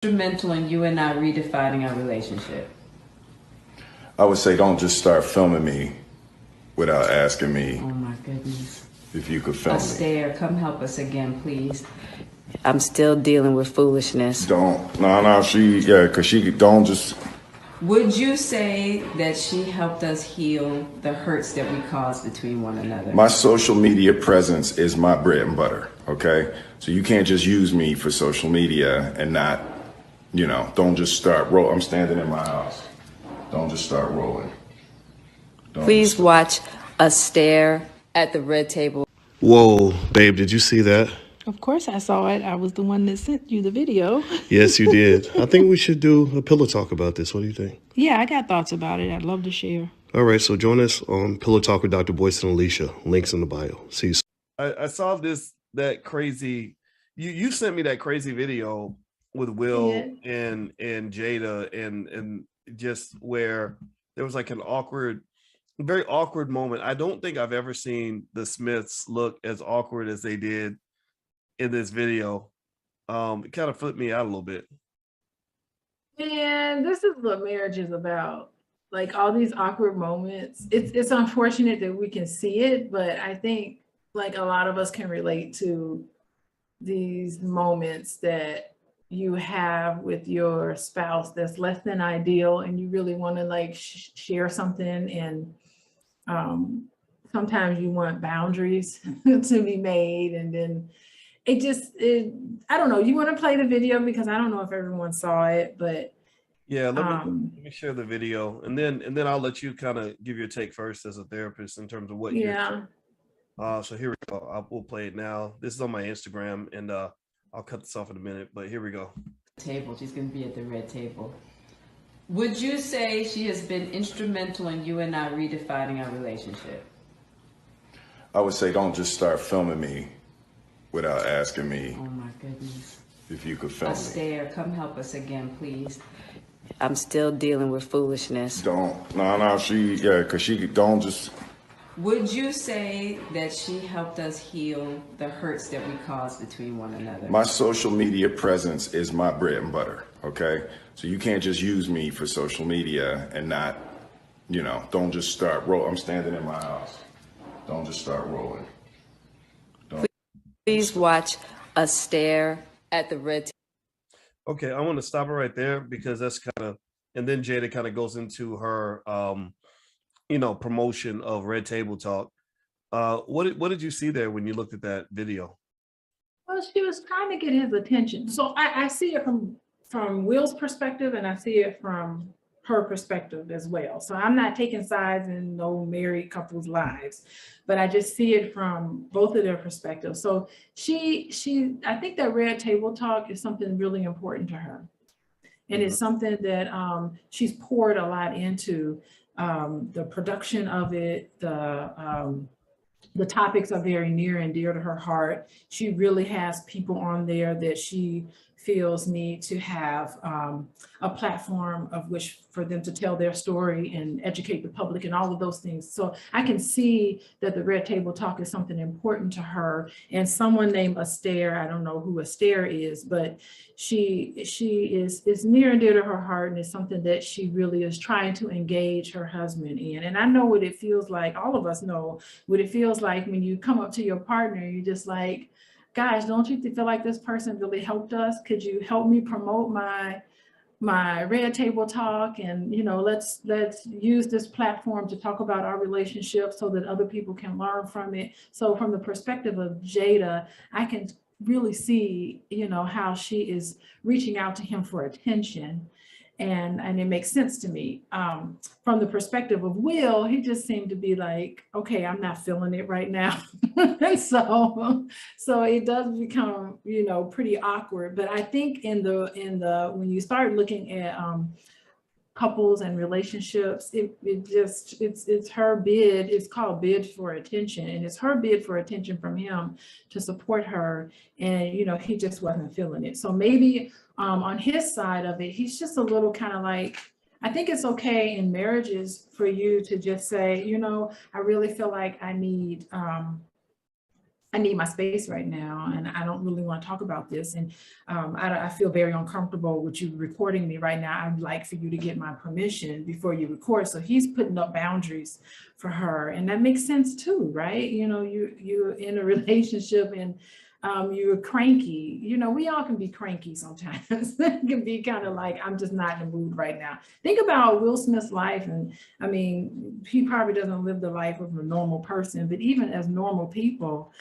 Instrumental in you and I redefining our relationship? I would say don't just start filming me without asking Oh me my goodness. if you could film me. Astaire, come help us again, please. I'm still dealing with foolishness. Cause she don't just. Would you say that she helped us heal the hurts that we caused between one another? My social media presence is my bread and butter, okay? So you can't just use me for social media and not, don't just start roll. I'm standing in my house. Don't just start rolling. Please watch Astaire at the red table. Whoa, babe, did you see that? Of course I saw it. I was the one that sent you the video. Yes, you did. I think we should do a pillow talk about this. What do you think? Yeah, I got thoughts about it. I'd love to share. All right, so join us on Pillow Talk with Dr. Boyce and Alicia. Links in the bio. See you soon. I saw that crazy, you sent me that crazy video with Will and Jada and just where there was like very awkward moment. I don't think I've ever seen the Smiths look as awkward as they did in this video. It kind of flipped me out a little bit. And this is what marriage is about. Like all these awkward moments. It's unfortunate that we can see it, but I think like a lot of us can relate to these moments that you have with your spouse that's less than ideal and you really want to like share something, and sometimes you want boundaries to be made, and then I don't know, you want to play the video because I don't know if everyone saw it, but yeah, let me share the video, and then I'll let you kind of give your take first as a therapist in terms of what so here we go. We'll play it now. This is on my Instagram, and I'll cut this off in a minute, but here we go. Table. She's going to be at the red table. Would you say she has been instrumental in you and I redefining our relationship? I would say don't just start filming me without asking me. Oh my goodness. If you could film me. Astaire, come help us again, please. I'm still dealing with foolishness. Cause she don't just. Would you say that she helped us heal the hurts that we caused between one another? My social media presence is my bread and butter, okay? So you can't just use me for social media and not, don't just start roll. I'm standing in my house. Don't just start rolling. Please watch Astaire at the red table. Okay, I want to stop it right there because that's kind of, and then Jada kind of goes into her promotion of Red Table Talk. What did you see there when you looked at that video? Well, she was trying to get his attention. So I see it from Will's perspective, and I see it from her perspective as well. So I'm not taking sides in no married couples' lives, but I just see it from both of their perspectives. So I think that Red Table Talk is something really important to her. And it's something that she's poured a lot into. The production of it, the topics are very near and dear to her heart. She really has people on there that she feels need to have a platform of which for them to tell their story and educate the public and all of those things. So I can see that the Red Table Talk is something important to her. And someone named Astaire, I don't know who Astaire is, but she is near and dear to her heart, and it's something that she really is trying to engage her husband in. And I know what it feels like. All of us know what it feels like when you come up to your partner, you're just like, gosh, don't you feel like this person really helped us? Could you help me promote my Red Table Talk? And let's use this platform to talk about our relationship so that other people can learn from it. So from the perspective of Jada, I can really see how she is reaching out to him for attention, and it makes sense to me. From the perspective of Will, he just seemed to be like, okay, I'm not feeling it right now. And so it does become pretty awkward. But I think in the when you start looking at couples and relationships, it's her bid. It's called bid for attention, and it's her bid for attention from him to support her. And he just wasn't feeling it. So maybe on his side of it, he's just a little kind of like, I think it's okay in marriages for you to just say, I really feel like I need I need my space right now, and I don't really want to talk about this. And I feel very uncomfortable with you recording me right now. I'd like for you to get my permission before you record. So he's putting up boundaries for her, and that makes sense too, right? You know, you're in a relationship, and you're cranky. You know, we all can be cranky sometimes. It can be kind of like, I'm just not in the mood right now. Think about Will Smith's life. And I mean, he probably doesn't live the life of a normal person, but even as normal people,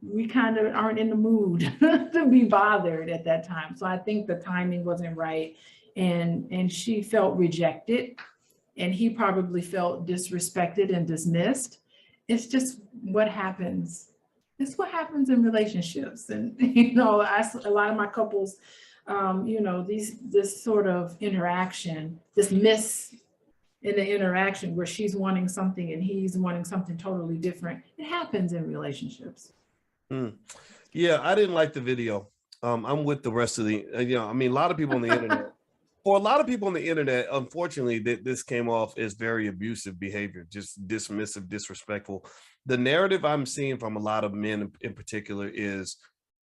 we kind of aren't in the mood to be bothered at that time. So I think the timing wasn't right. And she felt rejected, and he probably felt disrespected and dismissed. It's just what happens. It's what happens in relationships. And, you know, a lot of my couples, you know, this sort of interaction, this miss in the interaction where she's wanting something and he's wanting something totally different. It happens in relationships. Yeah, I didn't like the video. I'm with the rest of the, you know, I mean, a lot of people on the internet, for a lot of people on the internet, unfortunately, this came off as very abusive behavior, just dismissive, disrespectful. The narrative I'm seeing from a lot of men in particular is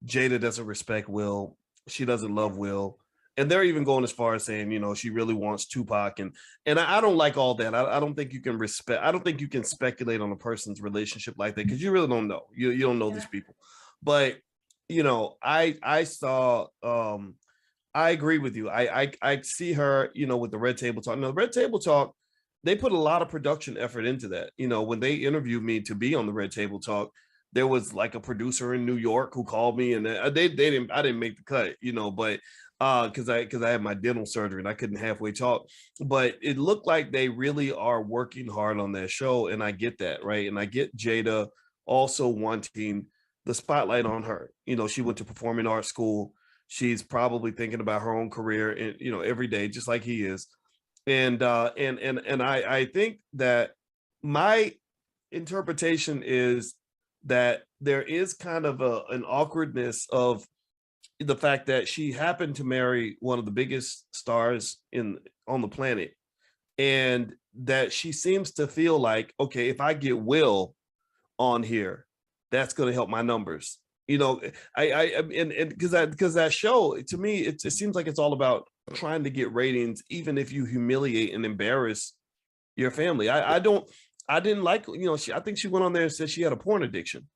Jada doesn't respect Will. She doesn't love Will. And they're even going as far as saying, you know, she really wants Tupac. And I don't like all that. I don't think you can I don't think you can speculate on a person's relationship like that, because you really don't know. You don't know these people. But, you know, I saw, I agree with you. I see her, you know, with the Red Table Talk. Now, the Red Table Talk, they put a lot of production effort into that. You know, when they interviewed me to be on the Red Table Talk, there was like a producer in New York who called me, and I didn't make the cut, you know, but because I had my dental surgery and I couldn't halfway talk. But it looked like they really are working hard on that show, and I get that, right? And I get Jada also wanting the spotlight on her. You know, she went to performing arts school. She's probably thinking about her own career, and you know, every day, just like he is. And I think that my interpretation is that there is kind of an awkwardness of the fact that she happened to marry one of the biggest stars on the planet, and that she seems to feel like, okay, if I get Will on here, that's going to help my numbers. You know, because that show, to me, it seems like it's all about trying to get ratings, even if you humiliate and embarrass your family. I didn't like, you know, I think she went on there and said she had a porn addiction.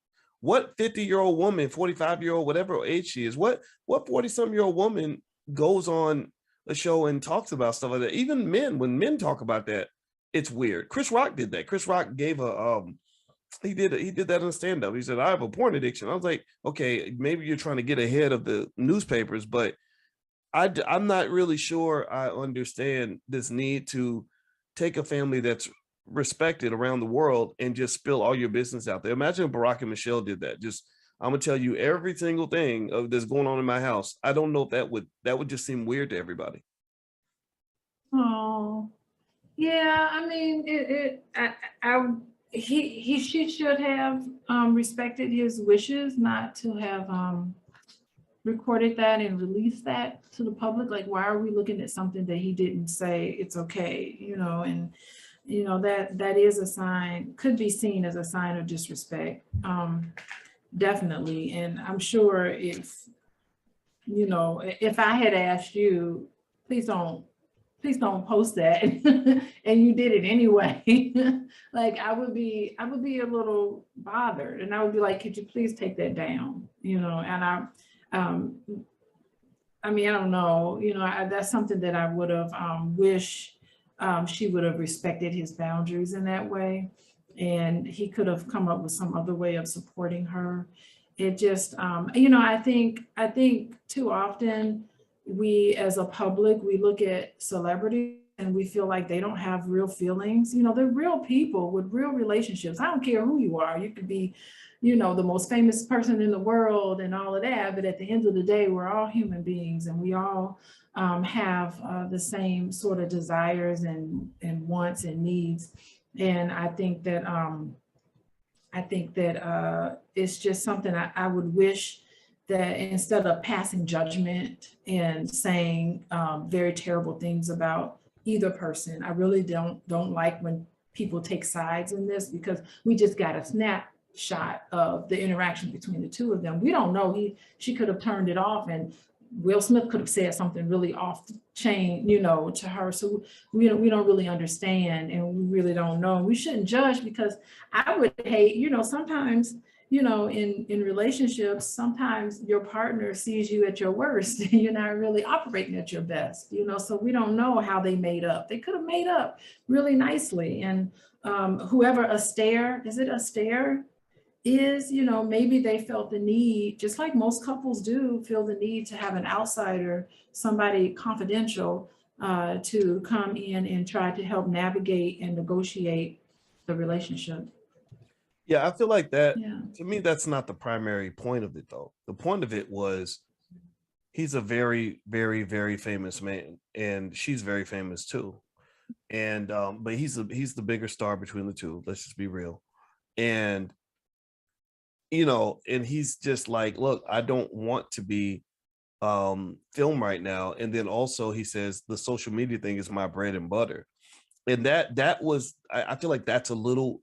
What 50-year-old woman, 45-year-old, whatever age she is, what 40-some-year-old woman goes on a show and talks about stuff like that? Even men, when men talk about that, it's weird. Chris Rock did that. Chris Rock gave he did that in a stand-up. He said, I have a porn addiction. I was like, okay, maybe you're trying to get ahead of the newspapers, but I'm not really sure I understand this need to take a family that's respected around the world and just spill all your business out there. Imagine if Barack and Michelle did that. Just, I'm gonna tell you every single thing that's going on in my house. I don't know if that would just seem weird to everybody. Oh, yeah. I mean, she should have respected his wishes not to have recorded that and released that to the public. Like, why are we looking at something that he didn't say it's okay, you know? And you know, that is a sign, could be seen as a sign of disrespect, definitely. And I'm sure if, you know, if I had asked you, please don't post that, and you did it anyway, like I would be a little bothered, and I would be like, could you please take that down, you know? And I mean, I don't know, you know, that's something that I would have wished she would have respected his boundaries in that way, and he could have come up with some other way of supporting her. It just, you know, I think too often we as a public, we look at celebrities and we feel like they don't have real feelings. You know, they're real people with real relationships. I don't care who you are. You could be, you know, the most famous person in the world and all of that, but at the end of the day, we're all human beings, and we all have the same sort of desires and wants and needs. And I think that it's just something I would wish that instead of passing judgment and saying very terrible things about either person, I really don't like when people take sides in this, because we just got to snap shot of the interaction between the two of them. We don't know. She could have turned it off, and Will Smith could have said something really off the chain, you know, to her. So we don't really understand, and we really don't know. We shouldn't judge, because I would hate, you know, sometimes, you know, in relationships, sometimes your partner sees you at your worst and you're not really operating at your best, you know, so we don't know how they made up. They could have made up really nicely. And whoever Astaire, is it Astaire? Is, you know, maybe they felt the need, just like most couples do, feel the need to have an outsider, somebody confidential, to come in and try to help navigate and negotiate the relationship. Yeah, I feel like that, Yeah. to me, that's not the primary point of it, though. The point of it was he's a very, very, very famous man, and she's very famous too. And but he's the bigger star between the two. Let's just be real. And you know, and he's just like, look, I don't want to be filmed right now. And then also he says the social media thing is my bread and butter. And that was, I feel like that's a little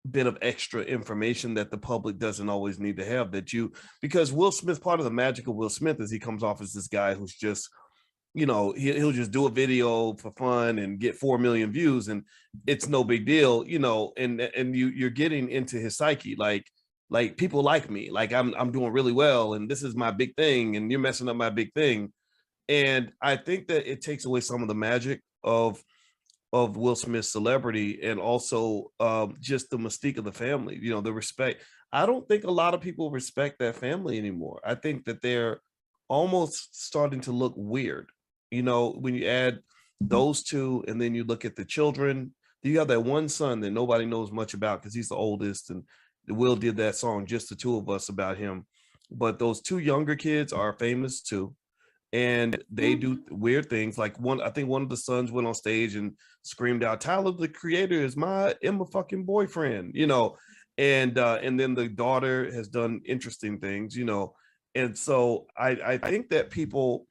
bit of extra information that the public doesn't always need to have, that you, because Will Smith, part of the magic of Will Smith is he comes off as this guy who's just, you know, he'll just do a video for fun and get 4 million views and it's no big deal, you know, and you're getting into his psyche, like people like me, like I'm doing really well and this is my big thing and you're messing up my big thing. And I think that it takes away some of the magic of Will Smith's celebrity, and also just the mystique of the family, you know, the respect. I don't think a lot of people respect that family anymore. I think that they're almost starting to look weird, you know, when you add those two and then you look at the children. You have that one son that nobody knows much about because he's the oldest, and Will did that song, Just the Two of Us, about him. But those two younger kids are famous too. And they do weird things. Like I think one of the sons went on stage and screamed out, Tyler, the Creator is my Emma fucking boyfriend, you know. And then the daughter has done interesting things, you know. And so I think that people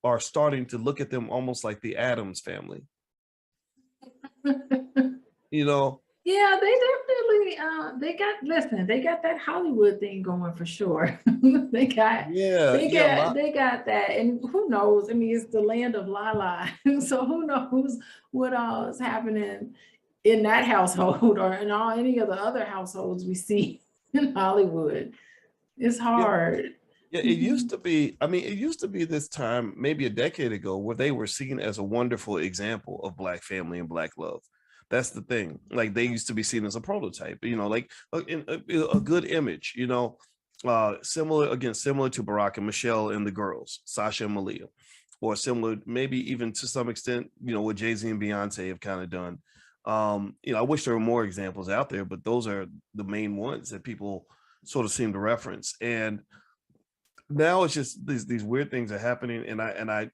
are starting to look at them almost like the Addams family. You know? Yeah, they definitely they got that Hollywood thing going for sure. they got that, and who knows? I mean, it's the land of Lala, so who knows what all is happening in that household or in any of the other households we see in Hollywood. It's hard. Yeah, it used to be, I mean, it used to be this time, maybe a decade ago, where they were seen as a wonderful example of Black family and Black love. That's the thing. Like they used to be seen as a prototype, you know, like a good image, you know, similar to Barack and Michelle and the girls, Sasha and Malia, or similar, maybe even to some extent, you know, what Jay-Z and Beyonce have kind of done. You know, I wish there were more examples out there, but those are the main ones that people sort of seem to reference. And now it's just these weird things are happening. And I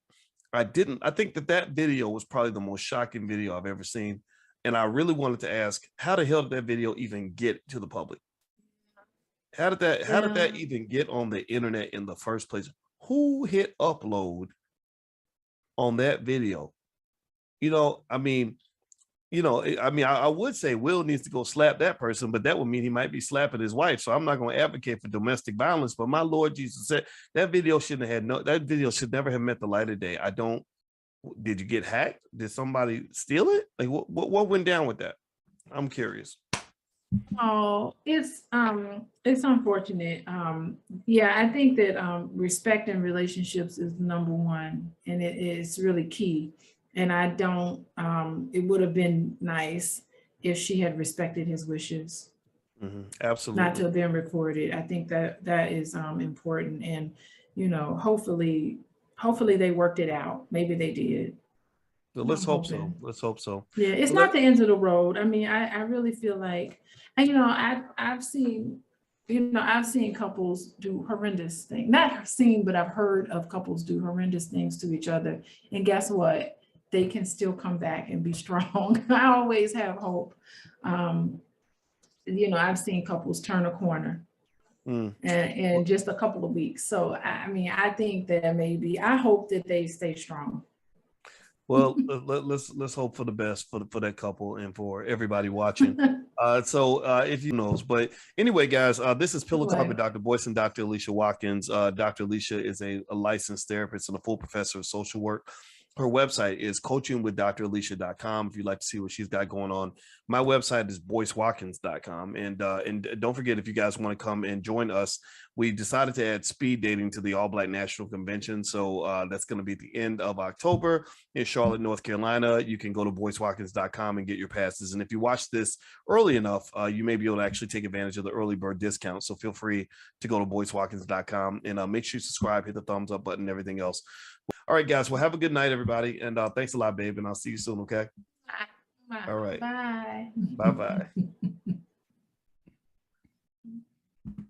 think that video was probably the most shocking video I've ever seen. And I really wanted to ask, how the hell did that video even get to the public? How did that even get on the internet in the first place? Who hit upload on that video? You know, I mean, I would say Will needs to go slap that person, but that would mean he might be slapping his wife. So I'm not going to advocate for domestic violence. But my Lord Jesus said that video should never have met the light of day. Did you get hacked? Did somebody steal it? Like what went down with that? I'm curious. Oh, it's unfortunate. Yeah, I think that respect in relationships is number one, and it is really key. And I don't, it would have been nice if she had respected his wishes. Mm-hmm. Absolutely. Not to have been recorded. I think that is important. And, you know, hopefully they worked it out. Maybe they did. So let's hope so. Let's hope so. Yeah, it's not the end of the road. I mean, I really feel like, and you know, I've seen couples do horrendous things. Not seen, but I've heard of couples do horrendous things to each other. And guess what? They can still come back and be strong. I always have hope. You know, I've seen couples turn a corner in just a couple of weeks. So, I mean, I think that I hope that they stay strong. Well, let's hope for the best for that couple and for everybody watching. If you knows, but anyway, guys, this is Pillow Talk with Dr. Boyce and Dr. Alicia Watkins. Dr. Alicia is a licensed therapist and a full professor of social work. Her website is coachingwithdralicia.com if you'd like to see what she's got going on. My website is boycewatkins.com. And don't forget, if you guys want to come and join us, we decided to add speed dating to the All Black National Convention. So that's going to be at the end of October in Charlotte, North Carolina. You can go to boycewatkins.com and get your passes. And if you watch this early enough, you may be able to actually take advantage of the early bird discount. So feel free to go to boycewatkins.com and make sure you subscribe, hit the thumbs up button, and everything else. All right, guys. Well, have a good night, everybody. And thanks a lot, babe. And I'll see you soon, okay? Bye. All right. Bye. Bye-bye.